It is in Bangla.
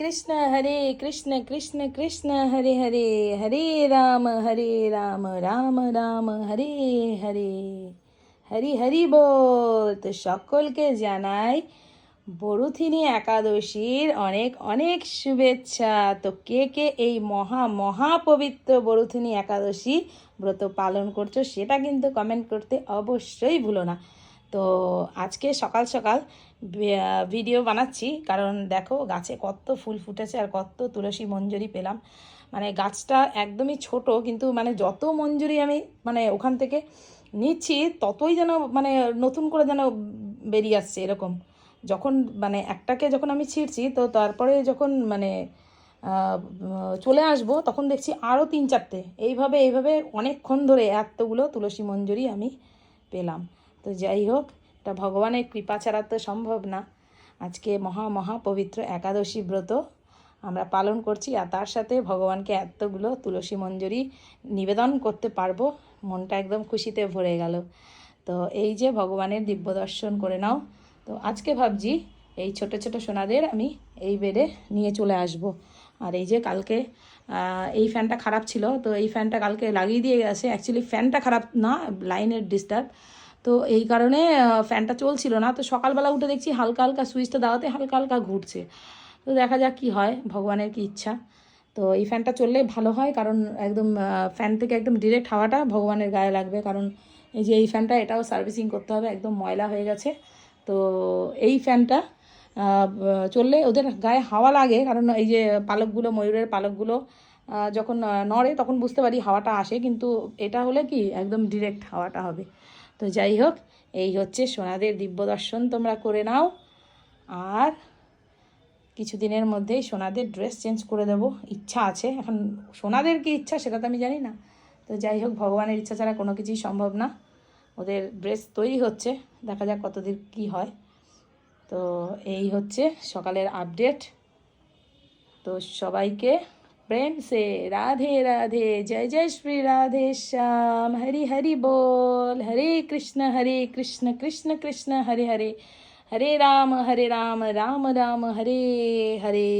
कृष्ण हरे कृष्ण कृष्ण कृष्ण हरे हरे हरे राम राम राम हरे हरे হরি হরি বল। তো সকলকে জানাই বরুথিনী একাদশীর অনেক অনেক শুভেচ্ছা। তো কে কে এই মহা মহা পবিত্র বরুথিনী একাদশী ব্রত পালন করছো সেটা কিন্তু কমেন্ট করতে অবশ্যই ভুলো না। তো আজকে সকাল সকাল ভিডিও বানাচ্ছি, কারণ দেখো গাছে কত ফুল ফুটেছে আর কত তুলসী মঞ্জুরি পেলাম। মানে গাছটা একদমই ছোট, কিন্তু মানে যত মঞ্জুরি আমি মানে ওখান থেকে নিচ্ছি ততই যেন মানে নতুন করে যেন বেরিয়ে আসছে এরকম। যখন মানে একটাকে যখন আমি ছিঁড়ছি, তো তারপরে যখন মানে চলে আসবো তখন দেখছি আরও 3-4টে, এইভাবে এইভাবে অনেকক্ষণ ধরে এতগুলো তুলসী মঞ্জুরি আমি পেলাম। তো যাই হোক, এটা ভগবানের কৃপা ছাড়া তো সম্ভব না। আজকে মহা মহা পবিত্র একাদশী ব্রত আমরা পালন করছি, আর তার সাথে ভগবানকে এতগুলো তুলসী মঞ্জুরি নিবেদন করতে পারবো, মনটা একদম খুশিতে ভরে গেল। তো এই যে ভগবানের দিব্য দর্শন করে নাও। তো আজকে ভাবছি এই ছোট ছোট সোনাদের আমি এই বেডে নিয়ে চলে আসব। আর এই যে কালকে এই ফ্যানটা খারাপ ছিল, তো এই ফ্যানটা কালকে লাগিয়ে দিয়ে গেছে। অ্যাকচুয়ালি ফ্যানটা খারাপ না, লাইনের ডিস্টার্ব, তো এই কারণে ফ্যানটা চলছিল না। তো সকালবেলা উঠে দেখছি হালকা হালকা সুইচটা দেওয়াতে হালকা হালকা ঘুরছে। তো দেখা যাক কী হয়, ভগবানের কি ইচ্ছা। তো এই ফ্যানটা চললে ভালো হয়, কারণ একদম ফ্যান থেকে একদম ডিরেক্ট হাওয়াটা ভগবানের গায়ে লাগবে। কারণ এই যে এই ফ্যানটা, এটাও সার্ভিসিং করতে হবে, একদম ময়লা হয়ে গেছে। তো এই ফ্যানটা চললে ওদের গায়ে হাওয়া লাগে, কারণ এই যে পালকগুলো, ময়ূরের পালকগুলো যখন নড়ে তখন বুঝতে পারি হাওয়াটা আসে, কিন্তু এটা হলে কি একদম ডিরেক্ট হাওয়াটা হবে। তো যাই হোক, এই হচ্ছে সোনাদের দিব্য দর্শন তোমরা করে নাও। আর কিছুদিনের মধ্যেই সোনাদের ড্রেস চেঞ্জ করে দেবো, ইচ্ছা আছে। এখন সোনাদের কি ইচ্ছা সেটা তো আমি জানি না। তো যাই হোক, ভগবানের ইচ্ছা ছাড়া কোনো কিছুই সম্ভব না। ওদের ড্রেস তৈরি হচ্ছে, দেখা যাক কতদিন কি হয়। তো এই হচ্ছে সকালের আপডেট। তো সবাইকে প্রেম সে রাধে রাধে, জয় জয় শ্রী রাধে শ্যাম, হরি হরি बोल। हरे कृष्ण कृष्ण कृष्ण हरे हरे, हरे राम राम राम हरे हरे।